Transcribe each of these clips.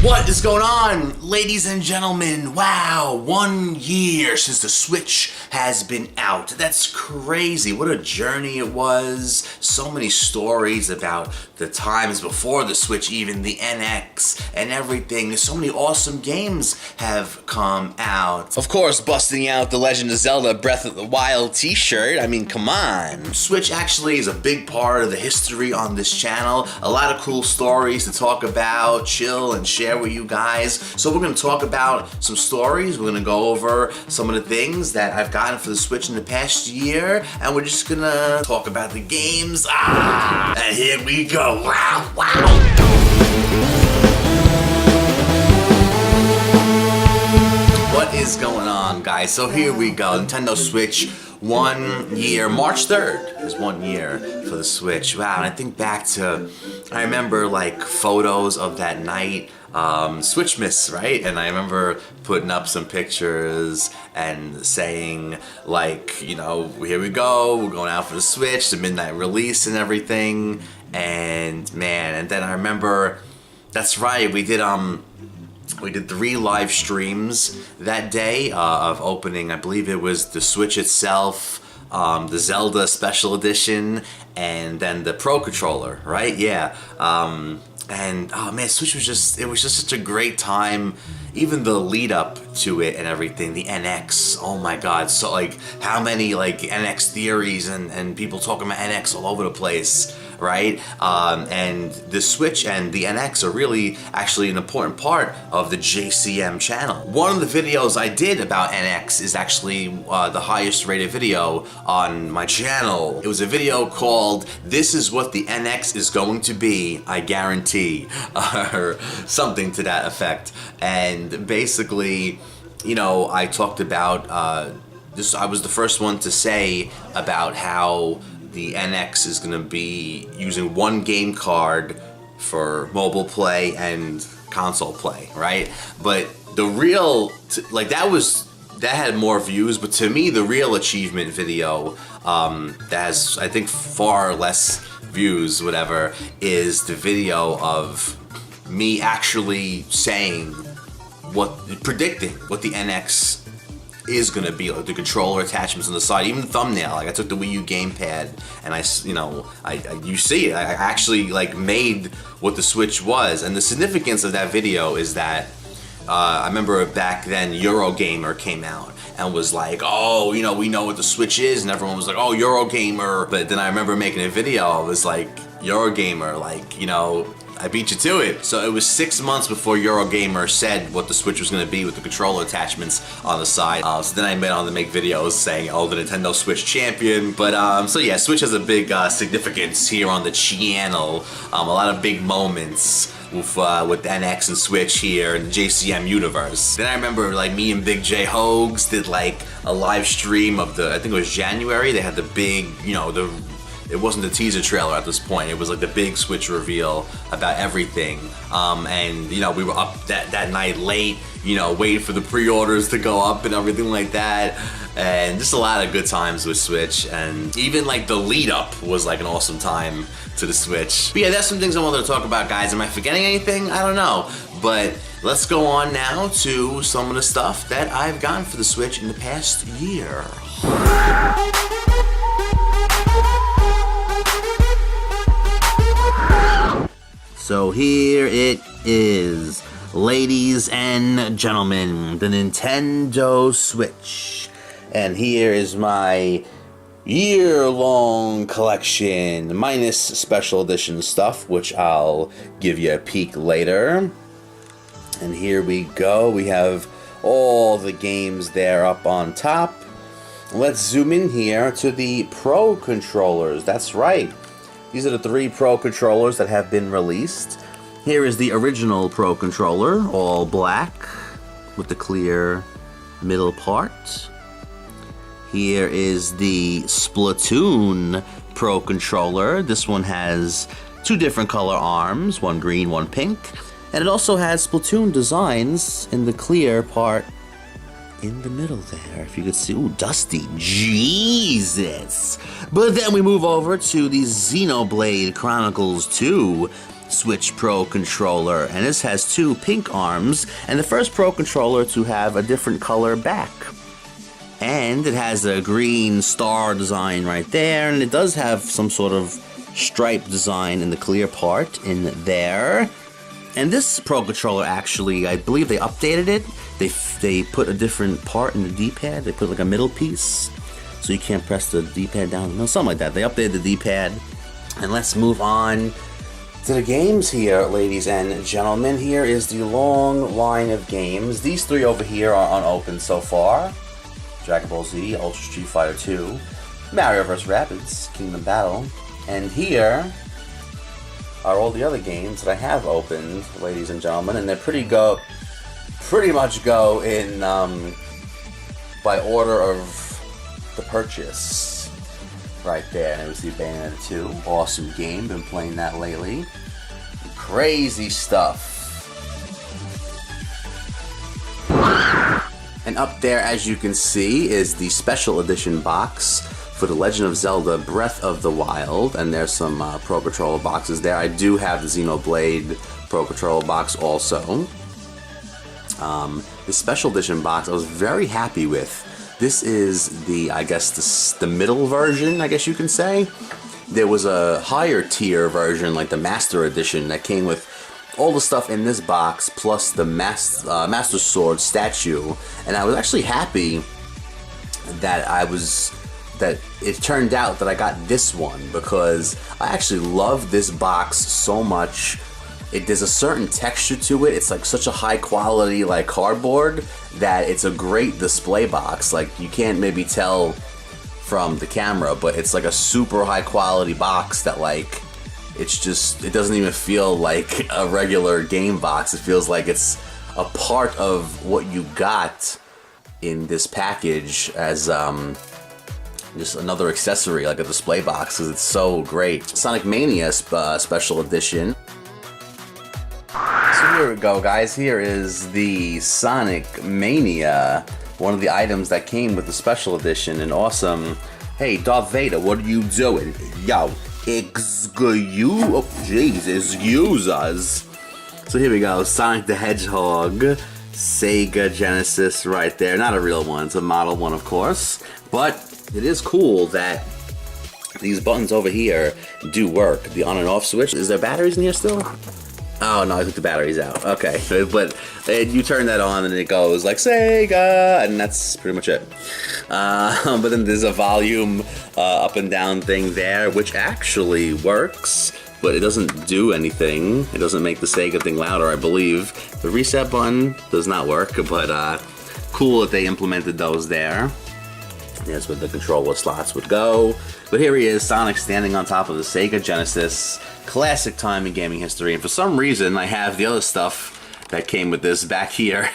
What is going on, ladies and gentlemen? Wow, 1 year since the Switch has been out. That's crazy. What a journey it was. So many stories about the times before the Switch, even the NX and everything. So many awesome games have come out. Of course, busting out the Legend of Zelda Breath of the Wild t-shirt. I mean, come on. Switch actually is a big part of the history on this channel. A lot of cool stories to talk about, chill, and share with you guys. So we're going to talk about some stories. We're going to go over some of the things that I've gotten for the Switch in the past year, and we're just going to talk about the games. And here we go. Wow, wow. What is going on, guys? So here we go. Nintendo Switch, 1 year. March 3rd is 1 year for the Switch. Wow, and I think back to, I remember like photos of that night, Switchmas, right? And I remember putting up some pictures and saying like, you know, here we go, we're going out for the Switch, the midnight release and everything. And man, and then I remember, that's right, we did 3 live streams that day of opening. I believe it was the Switch itself, the Zelda Special Edition, and then the Pro Controller, right? Yeah. And oh man, Switch was just, it was just such a great time. Even the lead up to it and everything, the NX, oh my god. So like, how many like NX theories and people talking about NX all over the place, right? And the Switch and the NX are really actually an important part of the JcM channel. One of the videos I did about NX is actually the highest rated video on my channel. It was a video called "This is what the NX is going to be, I guarantee," or something to that effect. And basically, you know, I talked about this. I was the first one to say about how the NX is going to be using one game card for mobile play and console play, right? But the real, like that had more views, but to me, the real achievement video that has, I think, far less views, whatever, is the video of me actually saying predicting what the NX is gonna be, like the controller attachments on the side, even the thumbnail. Like I took the Wii U gamepad and you see it. I actually like made what the Switch was, and the significance of that video is that I remember back then Eurogamer came out and was like, oh, you know, we know what the Switch is, and everyone was like, oh, Eurogamer. But then I remember making a video, I was like, Eurogamer, like, you know, I beat you to it. So it was 6 months before Eurogamer said what the Switch was going to be with the controller attachments on the side. So then I went on to make videos saying, oh, the Nintendo Switch champion. But so yeah, Switch has a big significance here on the channel. A lot of big moments with NX and Switch here in the JcM universe. Then I remember like me and Big J Hoags did like a live stream of I think it was January. They had the big, you know, it wasn't the teaser trailer at this point. It was like the big Switch reveal about everything. And you know, we were up that night late, you know, waiting for the pre-orders to go up and everything like that. And just a lot of good times with Switch. And even like the lead up was like an awesome time to the Switch. But yeah, that's some things I wanted to talk about, guys. Am I forgetting anything? I don't know. But let's go on now to some of the stuff that I've gotten for the Switch in the past year. So here it is, ladies and gentlemen, the Nintendo Switch. And here is my year-long collection, minus special edition stuff, which I'll give you a peek later. And here we go, we have all the games there up on top. Let's zoom in here to the Pro controllers, that's right. These are the 3 Pro controllers that have been released. Here is the original Pro controller, all black, with the clear middle part. Here is the Splatoon Pro controller. This one has 2 different color arms, one green, one pink. And it also has Splatoon designs in the clear part in the middle there, if you could see. Ooh, dusty. Jesus! But then we move over to the Xenoblade Chronicles 2. Switch Pro controller, and this has 2 pink arms, and the first Pro controller to have a different color back. And it has a green star design right there, and it does have some sort of stripe design in the clear part in there. And this Pro controller, actually, I believe they updated it. They put a different part in the D-pad. They put like a middle piece, so you can't press the D-pad down. No, something like that. They updated the D-pad. And let's move on to the games here, ladies and gentlemen. Here is the long line of games. These 3 over here are unopened so far. Dragon Ball Z, Ultra Street Fighter 2, Mario vs. Rabbids, Kingdom Battle. And here are all the other games that I have opened, ladies and gentlemen, and they pretty much go in by order of the purchase. Right there, and we see Bayonetta 2, awesome game, been playing that lately. Crazy stuff. And up there, as you can see, is the special edition box for The Legend of Zelda Breath of the Wild, and there's some Pro Controller boxes there. I do have the Xenoblade Pro Controller box also. The special edition box I was very happy with. This is the, I guess, the middle version, I guess you can say. There was a higher tier version, like the Master Edition, that came with all the stuff in this box, plus the Master Sword statue. And I was actually happy that it turned out that I got this one, because I actually love this box so much. There's a certain texture to it. It's like such a high quality like cardboard that it's a great display box. Like, you can't maybe tell from the camera, but it's like a super high quality box that, like, it doesn't even feel like a regular game box. It feels like it's a part of what you got in this package as just another accessory, like a display box, because it's so great. Sonic Mania Special Edition. So here we go, guys. Here is the Sonic Mania, one of the items that came with the Special Edition. And awesome. Hey, Darth Vader, what are you doing? Yo, excuse us. So here we go, Sonic the Hedgehog, Sega Genesis right there. Not a real one, it's a model one, of course. But it is cool that these buttons over here do work. The on and off switch. Is there batteries in here still? Oh no, I took the batteries out. Okay, but you turn that on and it goes like Sega, and that's pretty much it. But then there's a volume up and down thing there, which actually works, but it doesn't do anything. It doesn't make the Sega thing louder, I believe. The reset button does not work, but cool that they implemented those there. That's where the controller slots would go. But here he is, Sonic standing on top of the Sega Genesis. Classic time in gaming history. And for some reason, I have the other stuff that came with this back here.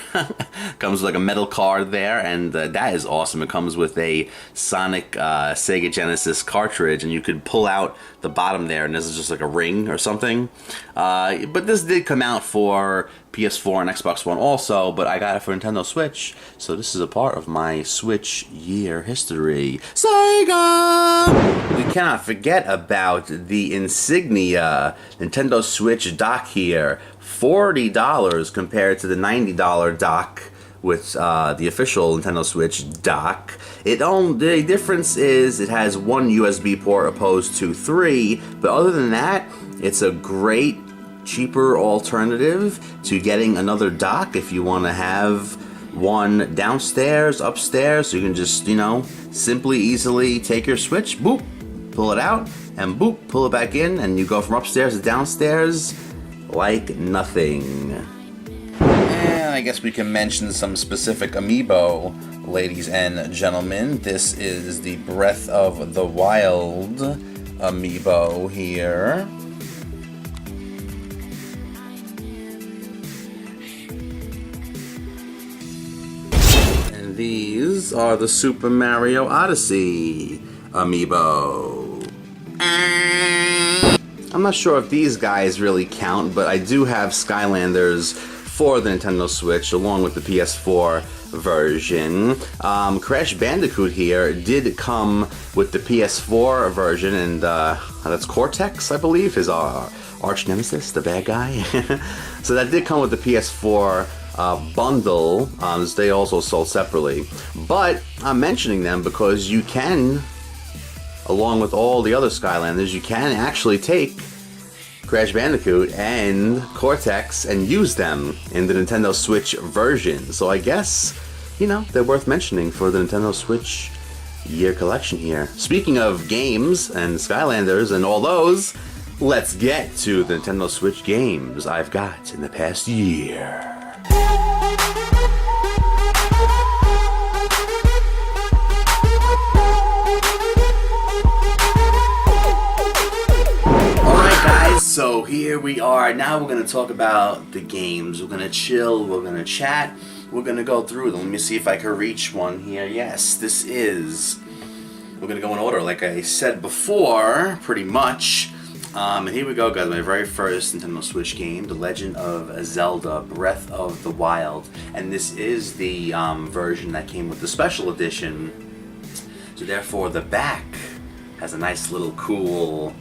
Comes with like a metal card there, and that is awesome. It comes with a Sonic Sega Genesis cartridge, and you could pull out the bottom there, and this is just like a ring or something. But this did come out for PS4 and Xbox One also, but I got it for Nintendo Switch, so this is a part of my Switch year history. Sega! We cannot forget about the insignia Nintendo Switch dock here. $40 compared to the $90 dock with the official Nintendo Switch dock. The difference is it has one USB port opposed to 3, but other than that, it's a great, cheaper alternative to getting another dock if you want to have one downstairs, upstairs, so you can just, simply, easily take your Switch, boop, pull it out, and boop, pull it back in, and you go from upstairs to downstairs like nothing. And I guess we can mention some specific amiibo, ladies and gentlemen. This is the Breath of the Wild amiibo here. And these are the Super Mario Odyssey amiibo. I'm not sure if these guys really count, but I do have Skylanders for the Nintendo Switch along with the PS4 version. Crash Bandicoot here did come with the PS4 version, and that's Cortex, I believe, his arch nemesis, the bad guy. So that did come with the PS4 bundle. They also sold separately. But I'm mentioning them because you can, along with all the other Skylanders, you can actually take Crash Bandicoot and Cortex and use them in the Nintendo Switch version. So I guess, you know, they're worth mentioning for the Nintendo Switch year collection here. Speaking of games and Skylanders and all those, let's get to the Nintendo Switch games I've got in the past year. So here we are. Now we're going to talk about the games. We're going to chill. We're going to chat. We're going to go through them. Let me see if I can reach one here. Yes, this is... We're going to go in order, like I said before, pretty much. And here we go, guys. My very first Nintendo Switch game, The Legend of Zelda Breath of the Wild. And this is the version that came with the special edition. So therefore, the back has a nice little cool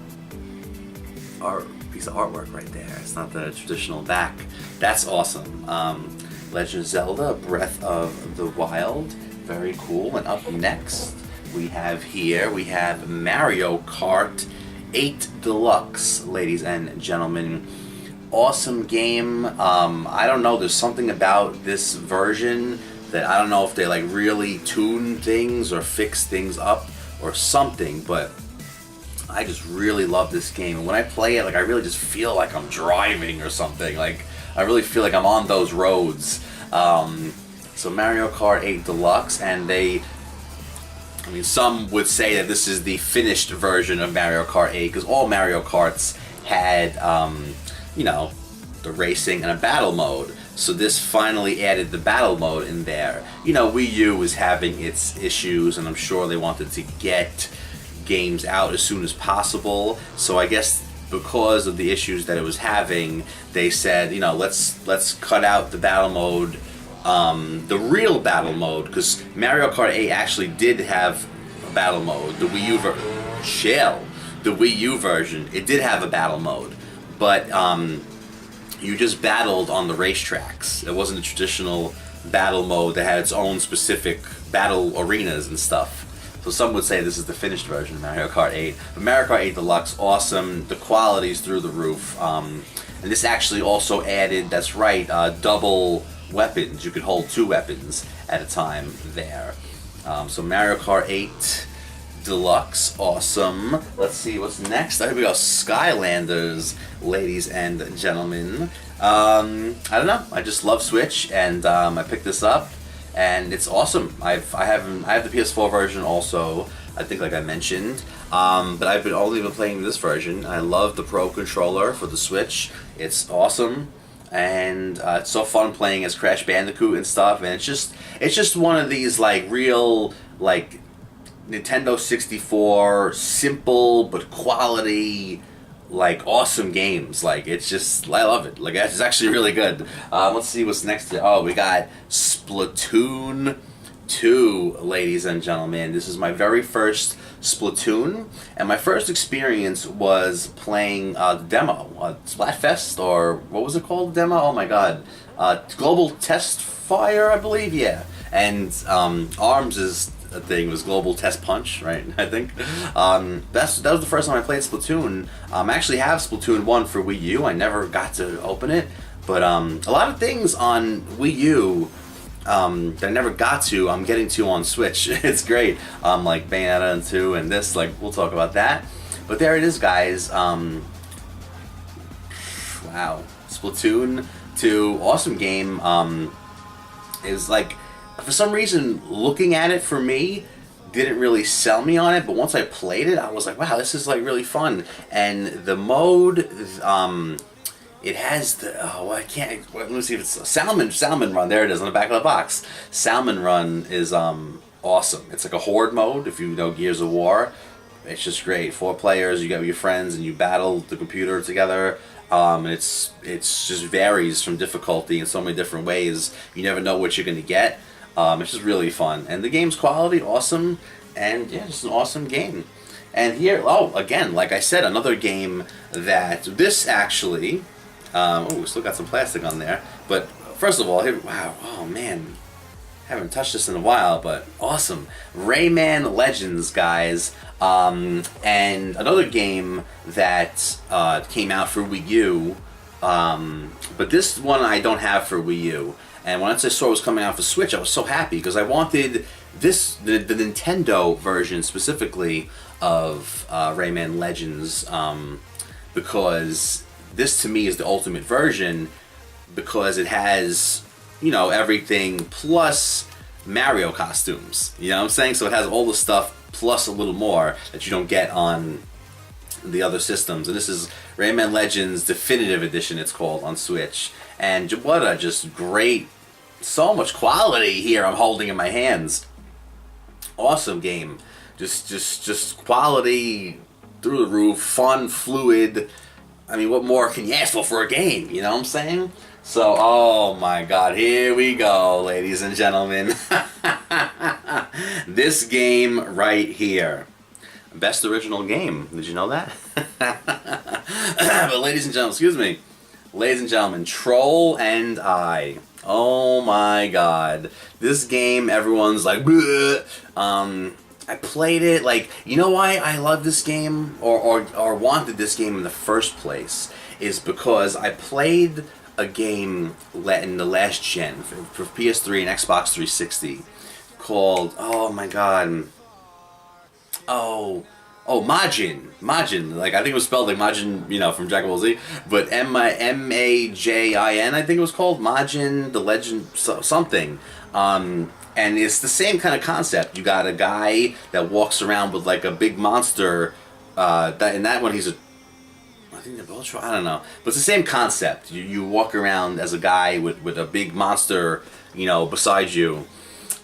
piece of artwork right there. It's not the traditional back. That's awesome. Legend of Zelda Breath of the Wild. Very cool. And up next we have Mario Kart 8 Deluxe, ladies and gentlemen. Awesome game. I don't know, there's something about this version that I don't know if they like really tune things or fix things up or something, but I just really love this game, and when I play it, like, I really just feel like I'm driving or something. Like, I really feel like I'm on those roads. So Mario Kart 8 Deluxe, and some would say that this is the finished version of Mario Kart 8, because all Mario Karts had, you know, the racing and a battle mode. So this finally added the battle mode in there. You know, Wii U was having its issues, and I'm sure they wanted to get games out as soon as possible. So I guess because of the issues that it was having, they said, you know, let's cut out the battle mode, the real battle mode, because Mario Kart 8 actually did have a battle mode. The Wii U version, it did have a battle mode, but you just battled on the racetracks. It wasn't a traditional battle mode that had its own specific battle arenas and stuff. So some would say this is the finished version of Mario Kart 8. But Mario Kart 8 Deluxe, awesome. The quality's through the roof. And this actually also added, that's right, double weapons. You could hold 2 weapons at a time there. So Mario Kart 8 Deluxe, awesome. Let's see what's next. Here we go, Skylanders, ladies and gentlemen. I don't know. I just love Switch, and I picked this up. And it's awesome. I have the PS4 version also, I think, like I mentioned. But I've only been playing this version. I love the Pro Controller for the Switch. It's awesome, and it's so fun playing as Crash Bandicoot and stuff. And it's just one of these like real like Nintendo 64 simple but quality, like, awesome games. Like, it's just, I love it. Like, it's actually really good. Let's see what's next here. Oh, we got Splatoon 2, ladies and gentlemen. This is my very first Splatoon, and my first experience was playing the demo, Splatfest, or what was it called, the demo? Oh my god. Global Test Fire, I believe, yeah. And ARMS' thing was Global Test Punch, right? I think. That was the first time I played Splatoon. I actually have Splatoon 1 for Wii U. I never got to open it, but a lot of things on Wii U that I never got to, I'm getting to on Switch. It's great. Like Bayonetta 2 and this, like, we'll talk about that. But there it is, guys. Wow. Splatoon 2, awesome game. It was like, for some reason, looking at it for me didn't really sell me on it, but once I played it, I was like, wow, this is like really fun. And the mode, it has the, let me see if it's Salmon Run. There it is on the back of the box. Salmon Run is awesome. It's like a horde mode, if you know Gears of War. It's just great. 4 players, you got your friends, and you battle the computer together. It's just varies from difficulty in so many different ways. You never know what you're going to get. It's just really fun. And the game's quality, awesome. And yeah, just an awesome game. And here, oh, again, like I said, another game that this actually, we still got some plastic on there. But first of all, here, wow, oh man, haven't touched this in a while, but awesome. Rayman Legends, guys. And another game that came out for Wii U, but this one I don't have for Wii U. And once I saw it was coming out for Switch, I was so happy because I wanted this, the Nintendo version specifically of Rayman Legends, because this to me is the ultimate version because it has, you know, everything plus Mario costumes. You know what I'm saying? So it has all the stuff plus a little more that you don't get on the other systems. And this is Rayman Legends Definitive Edition, it's called, on Switch. And what a just great, so much quality here I'm holding in my hands. Awesome game. Just quality through the roof, fun, fluid. I mean, what more can you ask for a game? You know what I'm saying? So, oh my God, here we go, ladies and gentlemen. This game right here. Best original game. Did you know that? But ladies and gentlemen, excuse me. Ladies and gentlemen, Troll and I. Oh my God. This game, everyone's like, bleh. I played it, like, you know why I love this game, or wanted this game in the first place, is because I played a game in the last gen for PS3 and Xbox 360 called, oh my God, Majin, like I think it was spelled like Majin, you know, from Dragon Ball Z, but M-A-J-I-N, I think it was called Majin, the Legend, something. And it's the same kind of concept. You got a guy that walks around with like a big monster. In that one, he's I think they're both. I don't know, but it's the same concept. You walk around as a guy with a big monster, you know, beside you.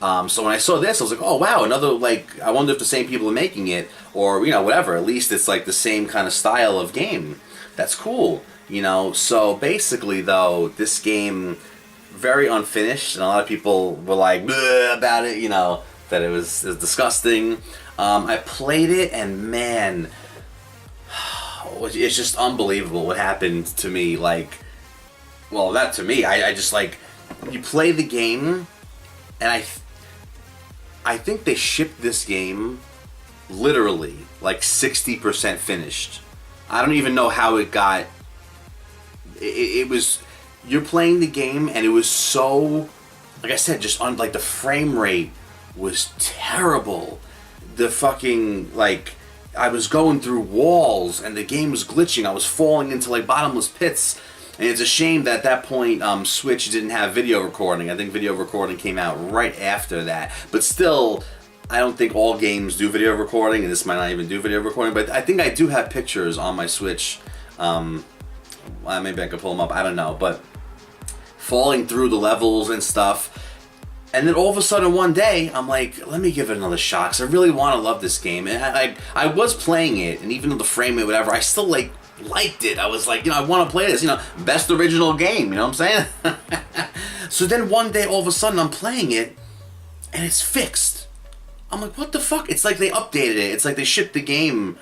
So when I saw this, I was like, oh wow, another, like, I wonder if the same people are making it, or, you know, whatever. At least it's like the same kind of style of game. That's cool, you know. So basically, though, this game, very unfinished, and a lot of people were like bleh about it, you know, that it was disgusting. I played it, and man, it's just unbelievable what happened to me. Like, well, not to me. I just, like, you play the game, and I think they shipped this game literally like 60% finished. I don't even know how it got. It was. You're playing the game, and it was so, like I said, just on, like, the frame rate was terrible. The fucking, like, I was going through walls, and the game was glitching. I was falling into, like, bottomless pits. And it's a shame that at that point, Switch didn't have video recording. I think video recording came out right after that. But still, I don't think all games do video recording, and this might not even do video recording. But I think I do have pictures on my Switch. Maybe I could pull them up. I don't know, but falling through the levels and stuff, and then all of a sudden one day I'm like, let me give it another shot because I really want to love this game. And I was playing it, and even though the frame rate, whatever, I still liked it. I was like, you know, I want to play this, you know, best original game, you know what I'm saying? So then one day all of a sudden I'm playing it, and it's fixed. I'm like, what the fuck? It's like they updated it. It's like they shipped the game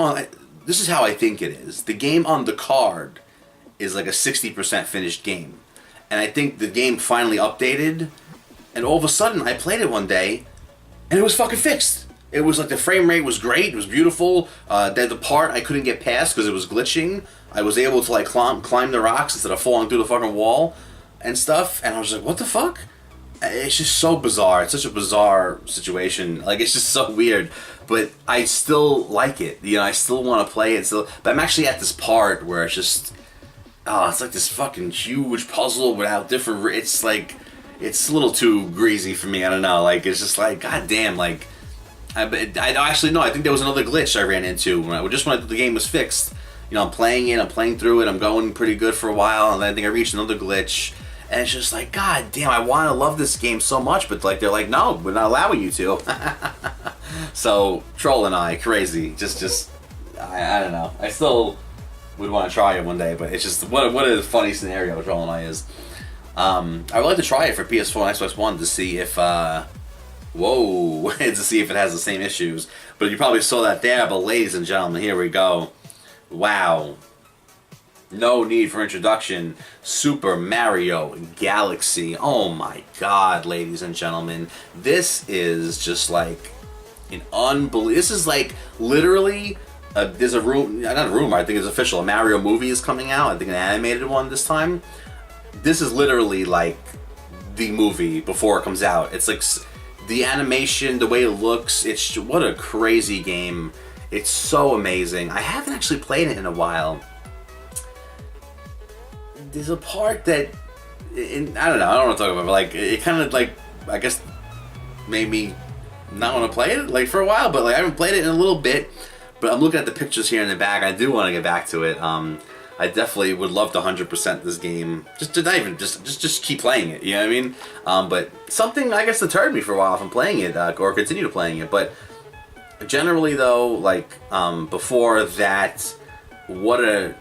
on. This is how I think it is. The game on the card is like a 60% finished game. And I think the game finally updated, and all of a sudden I played it one day, and it was fucking fixed. It was like the frame rate was great, it was beautiful. The part I couldn't get past because it was glitching, I was able to like climb the rocks instead of falling through the fucking wall and stuff, and I was like, what the fuck? It's just so bizarre. It's such a bizarre situation. Like, it's just so weird. But I still like it. You know, I still want to play it. Still, but I'm actually at this part where it's just, oh, it's like this fucking huge puzzle without different. It's like, it's a little too greasy for me. I don't know. Like, it's just like, goddamn. Like, I actually no. I think there was another glitch I ran into when the game was fixed. You know, I'm playing it. I'm playing through it. I'm going pretty good for a while, and then I think I reached another glitch. And it's just like, god damn, I want to love this game so much, but like they're like, no, we're not allowing you to. So, Troll and I, crazy. Just, I don't know. I still would want to try it one day, but it's just, what a funny scenario Troll and I is. I would like to try it for PS4 and Xbox One to see if Whoa, to see if it has the same issues. But you probably saw that there, but ladies and gentlemen, here we go. Wow. No need for introduction. Super Mario Galaxy. Oh my god, ladies and gentlemen. This is just like an unbelievable... This is like literally... there's a room... Not a rumor, I think it's official. A Mario movie is coming out. I think an animated one this time. This is literally like the movie before it comes out. It's like... The animation, the way it looks, it's... What a crazy game. It's so amazing. I haven't actually played it in a while. There's a part that, I don't know, I don't want to talk about it, but like, it kind of like, I guess, made me not want to play it, like, for a while, but like, I haven't played it in a little bit, but I'm looking at the pictures here in the back, I do want to get back to it. I definitely would love to 100% this game, just to not even, just keep playing it, you know what I mean? But something, I guess, deterred me for a while from playing it, or continue to playing it, but generally though, like, before that, what a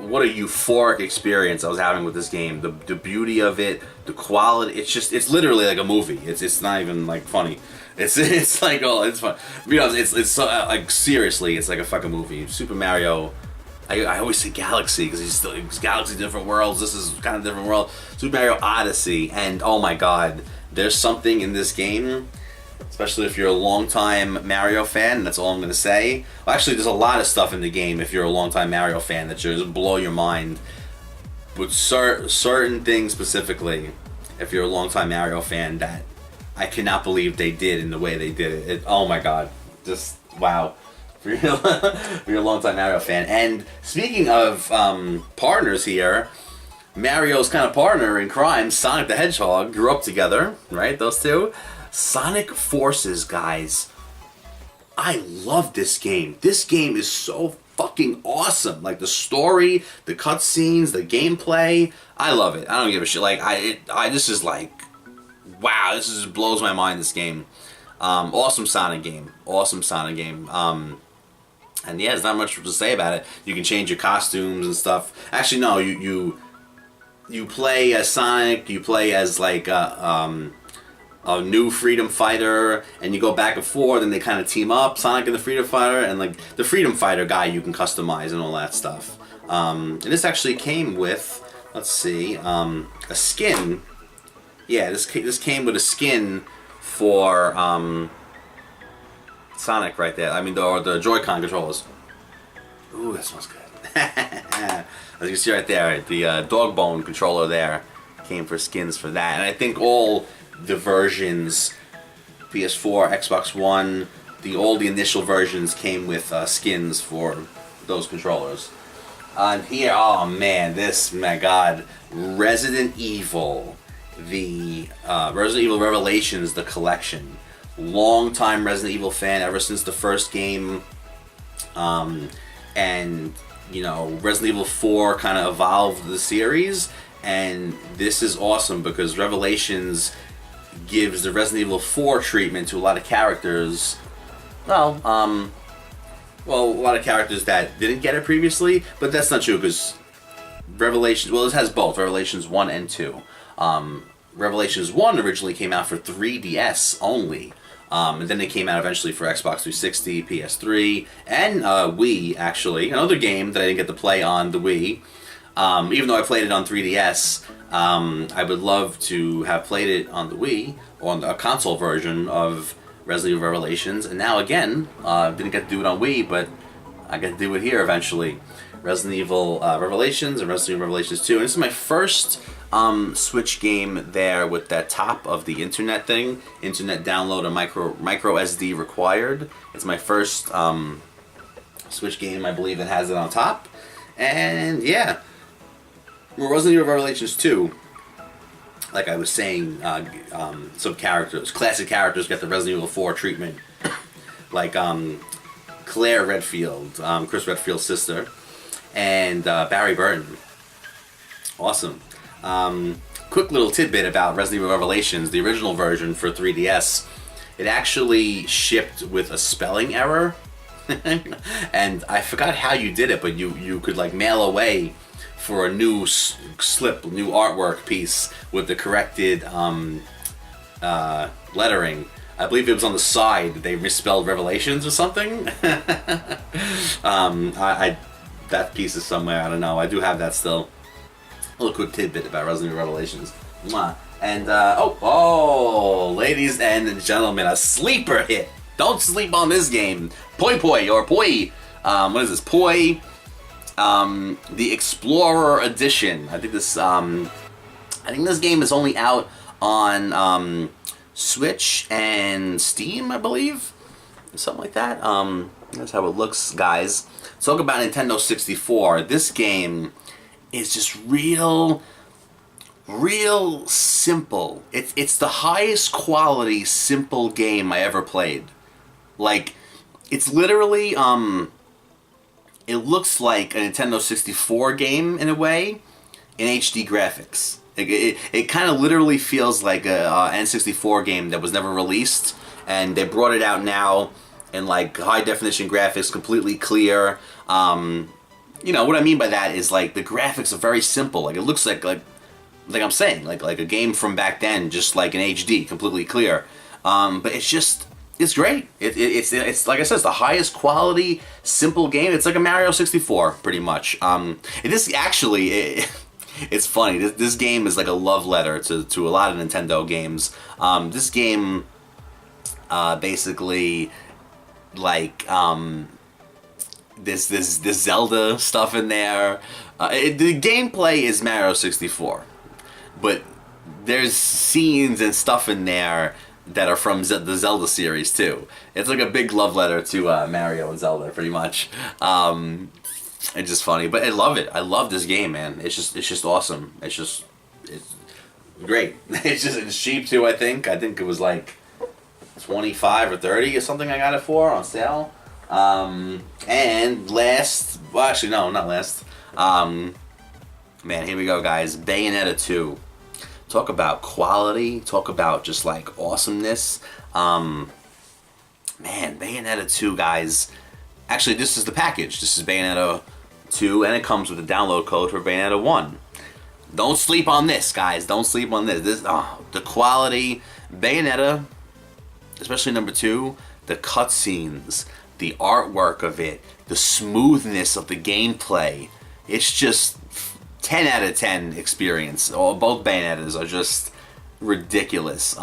euphoric experience I was having with this game. The beauty of it, the quality, it's literally like a movie. It's not even like funny. It's like, oh, it's fun. You know, it's so, like, seriously, it's like a fucking movie. Super Mario, I always say Galaxy because it's Galaxy, different worlds. This is kind of different world. Super Mario Odyssey, and oh my god, there's something in this game, especially if you're a longtime Mario fan, that's all I'm going to say. Well, actually, there's a lot of stuff in the game if you're a longtime Mario fan that just blow your mind. But certain things specifically, if you're a longtime Mario fan, that I cannot believe they did in the way they did it. Oh my god. Just, wow. For you're a longtime Mario fan. And speaking of partners here, Mario's kind of partner in crime, Sonic the Hedgehog, grew up together, right? Those two. Sonic Forces, guys. I love this game. This game is so fucking awesome. Like, the story, the cutscenes, the gameplay. I love it. I don't give a shit. Like, this is like, wow, this just blows my mind, this game. Awesome Sonic game. Awesome Sonic game. And yeah, there's not much to say about it. You can change your costumes and stuff. Actually, no, you play as Sonic, you play as like a new Freedom Fighter, and you go back and forth, and they kind of team up, Sonic and the Freedom Fighter, and like the Freedom Fighter guy you can customize and all that stuff. And this actually came with, let's see, a skin. Yeah, this came with a skin for Sonic right there. I mean, the Joy-Con controllers. Ooh, that smells good. As you can see right there, the dog bone controller there came for skins for that. And I think all the versions, PS4, Xbox One, all the initial versions came with skins for those controllers. And here, oh man, my god, Resident Evil, the Resident Evil Revelations, the collection. Long-time Resident Evil fan ever since the first game, and you know, Resident Evil 4 kind of evolved the series, and this is awesome because Revelations gives the Resident Evil 4 treatment to a lot of characters. Well, a lot of characters that didn't get it previously, but that's not true because Revelations, well, it has both, Revelations 1 and 2. Revelations 1 originally came out for 3DS only. And then it came out eventually for Xbox 360, PS3, and Wii, actually. Another game that I didn't get to play on the Wii. Even though I played it on 3DS, I would love to have played it on the Wii, or on a console version of Resident Evil Revelations. And now again, didn't get to do it on Wii, but I get to do it here eventually. Resident Evil Revelations and Resident Evil Revelations 2. And this is my first Switch game there with that top of the internet thing. Internet download and micro SD required. It's my first Switch game, I believe, that has it on top. And yeah, Resident Evil Revelations 2, like I was saying, some characters, classic characters, get the Resident Evil 4 treatment. Like Claire Redfield, Chris Redfield's sister, and Barry Burton. Awesome. Quick little tidbit about Resident Evil Revelations, the original version for 3DS. It actually shipped with a spelling error. And I forgot how you did it, but you could like mail away for a new new artwork piece with the corrected lettering. I believe it was on the side. They misspelled Revelations or something. That piece is somewhere. I don't know. I do have that still. A little quick tidbit about Resident Evil Revelations. Mwah. And ladies and gentlemen, a sleeper hit. Don't sleep on this game. Poi Poi or Poi. What is this? Poi. The Explorer Edition. I think this game is only out on Switch and Steam, I believe, something like that. That's how it looks, guys. Talk about Nintendo 64. This game is just real simple. It's the highest quality simple game I ever played. Like, it's literally it looks like a Nintendo 64 game in a way, in HD graphics. It kind of literally feels like a N64 game that was never released, and they brought it out now in like high definition graphics, completely clear. You know what I mean by that is like the graphics are very simple. Like it looks like I'm saying like a game from back then, just like in HD, completely clear. But it's great. It's like I said, it's the highest quality simple game. It's like a Mario 64 pretty much. This actually. It's funny. This game is like a love letter to a lot of Nintendo games. This game, basically, like this Zelda stuff in there. The gameplay is Mario 64, but there's scenes and stuff in there that are from the Zelda series too. It's like a big love letter to Mario and Zelda, pretty much. It's just funny, but I love it. I love this game, man. It's just awesome. It's great. It's cheap too. I think it was like 25 or 30 or something. I got it for on sale. And last, well, actually no, not last. Man, here we go, guys. Bayonetta 2. Talk about quality. Talk about just like awesomeness. Man, Bayonetta 2, guys. Actually, this is the package. This is Bayonetta 2, and it comes with a download code for Bayonetta 1. Don't sleep on this, guys. Don't sleep on this. The quality, Bayonetta, especially number 2, the cutscenes, the artwork of it, the smoothness of the gameplay. It's just 10 out of 10 experience. Both Bayonettas are just ridiculous.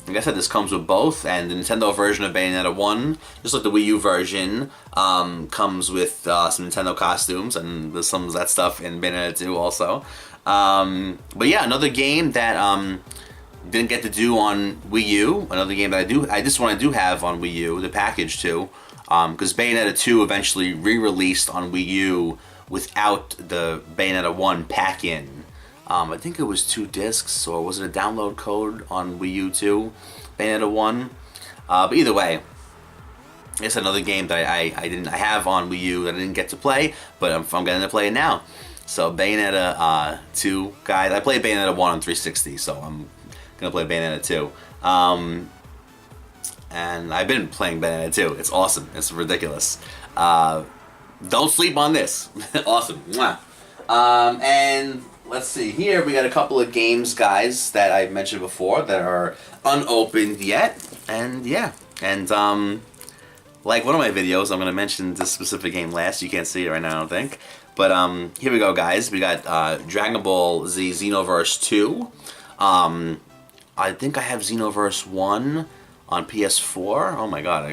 Like I said, this comes with both, and the Nintendo version of Bayonetta 1, just like the Wii U version, comes with some Nintendo costumes, and there's some of that stuff in Bayonetta 2 also. But yeah, another game that didn't get to do on Wii U, another game that this one I do have on Wii U, the package too, because Bayonetta 2 eventually re-released on Wii U without the Bayonetta 1 pack-in. I think it was 2 discs, or was it a download code on Wii U too? Bayonetta 1. But either way, it's another game that I have on Wii U that I didn't get to play, but I'm getting to play it now. So Bayonetta 2, guys. I played Bayonetta 1 on 360, so I'm gonna play Bayonetta 2. And I've been playing Bayonetta 2. It's awesome. It's ridiculous. Don't sleep on this. Awesome. Mwah. And let's see, here we got a couple of games, guys, that I mentioned before that are unopened yet. And yeah, and like one of my videos, I'm going to mention this specific game last. You can't see it right now, I don't think. But here we go, guys. We got Dragon Ball Z Xenoverse 2. I think I have Xenoverse 1 on PS4. Oh my god.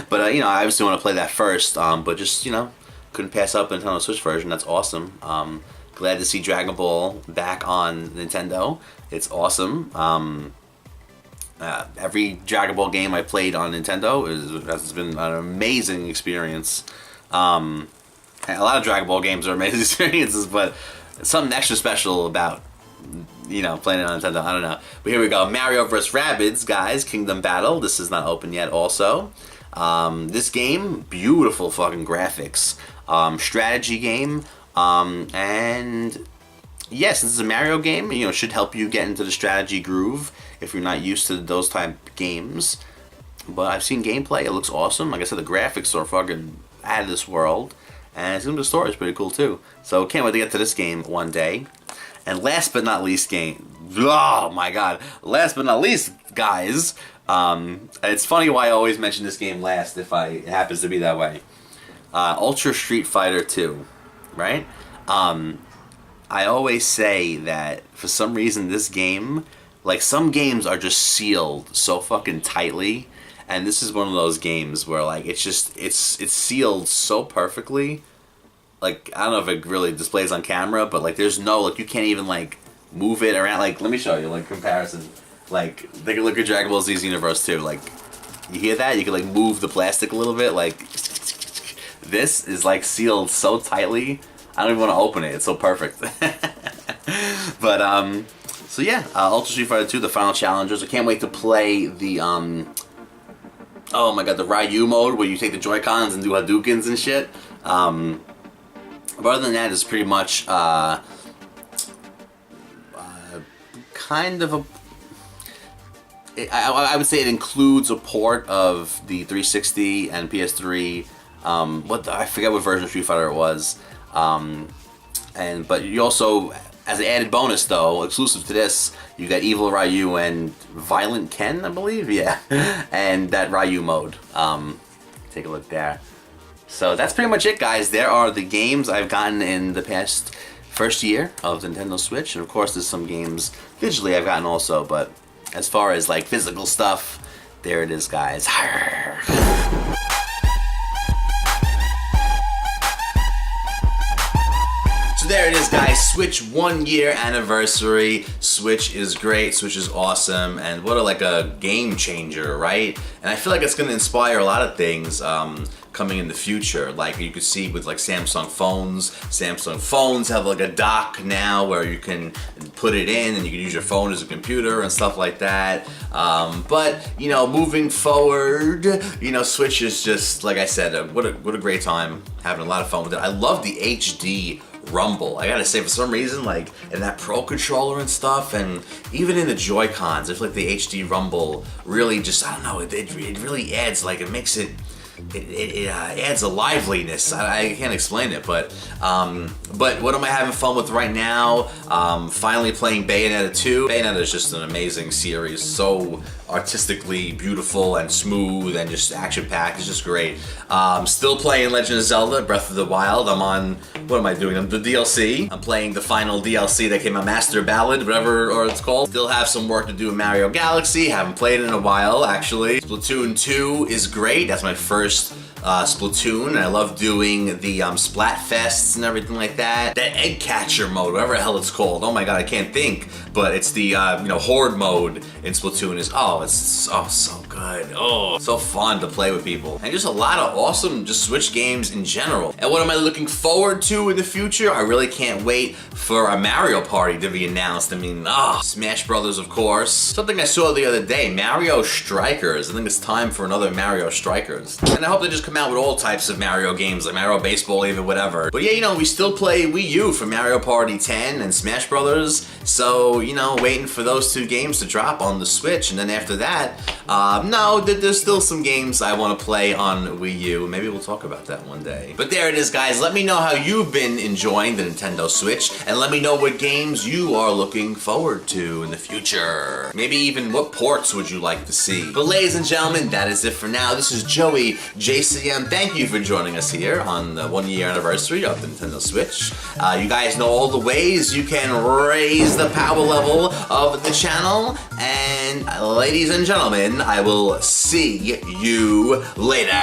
But, you know, I obviously want to play that first. But just, you know, couldn't pass up the Nintendo Switch version. That's awesome. Glad to see Dragon Ball back on Nintendo. It's awesome. Every Dragon Ball game I played on Nintendo has been an amazing experience. A lot of Dragon Ball games are amazing experiences, but something extra special about, you know, playing it on Nintendo. I don't know. But here we go. Mario vs. Rabbids, guys. Kingdom Battle. This is not open yet also. This game, beautiful fucking graphics. Strategy game. And yes, this is a Mario game. You know, it should help you get into the strategy groove if you're not used to those type of games. But I've seen gameplay. It looks awesome. Like I said, the graphics are fucking out of this world. And it seems the story is pretty cool too. So can't wait to get to this game one day. And last but not least game. Oh my god. Last but not least, guys, it's funny why I always mention this game last if it happens to be that way. Ultra Street Fighter 2, right? I always say that for some reason this game, like some games are just sealed so fucking tightly, and this is one of those games where like it's sealed so perfectly. Like I don't know if it really displays on camera, but like there's no, like you can't even like move it around. Like let me show you like comparison. Like take a look at Dragon Ball Z's Universe 2. Like you hear that? You can like move the plastic a little bit. Like this is like sealed so tightly. I don't even want to open it. It's so perfect. But so yeah, Ultra Street Fighter 2, the final challengers. I can't wait to play the oh my god, the Ryu mode where you take the Joy-Cons and do Hadoukens and shit. But other than that, it's pretty much kind of a. I would say it includes a port of the 360 and PS3. I forget what version of Street Fighter it was. But you also, as an added bonus though, exclusive to this, you got Evil Ryu and Violent Ken, I believe, yeah, and that Ryu mode. Take a look there. So that's pretty much it, guys. There are the games I've gotten in the first year of the Nintendo Switch, and of course there's some games digitally I've gotten also, but as far as like physical stuff, there it is, guys. There it is, guys. Switch 1 year anniversary. Switch is great. Switch is awesome, and what a game changer, right? And I feel like it's going to inspire a lot of things coming in the future. Like you could see with like Samsung phones. Samsung phones have like a dock now where you can put it in and you can use your phone as a computer and stuff like that. But you know, moving forward, you know, Switch is just like I said. What a great time, having a lot of fun with it. I love the HD rumble. I gotta say, for some reason, like in that Pro controller and stuff, and even in the Joy-Cons, I feel like the HD rumble really just, I don't know, it really adds, like, it makes it adds a liveliness. I can't explain it, but what am I having fun with right now? Finally playing Bayonetta 2. Bayonetta is just an amazing series, so artistically beautiful and smooth and just action-packed. It's just great. Still playing Legend of Zelda Breath of the Wild. I'm on, what am I doing? I'm the DLC. I'm playing the final DLC that came out, Master Ballad, whatever it's called. Still have some work to do in Mario Galaxy. Haven't played it in a while, actually. Splatoon 2 is great. That's my first Splatoon, and I love doing the Splatfests and everything like that. That egg catcher mode, whatever the hell it's called. Oh my god, I can't think. But it's the horde mode in Splatoon is so good. Oh, so fun to play with people, and just a lot of awesome just Switch games in general. And what am I looking forward to in the future? I really can't wait for a Mario Party to be announced. I mean, Smash Brothers, of course. Something I saw the other day, Mario Strikers. I think it's time for another Mario Strikers. And I hope they just come out with all types of Mario games, like Mario Baseball, even whatever. But yeah, you know, we still play Wii U for Mario Party 10 and Smash Brothers. So, you know, waiting for those two games to drop on the Switch. And then after that, no, there's still some games I want to play on Wii U. Maybe we'll talk about that one day. But there it is, guys. Let me know how you've been enjoying the Nintendo Switch, and let me know what games you are looking forward to in the future. Maybe even what ports would you like to see. But ladies and gentlemen, that is it for now. This is Joey, JcM. Thank you for joining us here on the 1 year anniversary of the Nintendo Switch. You guys know all the ways you can raise the power level of the channel. And ladies and gentlemen, I will see you later.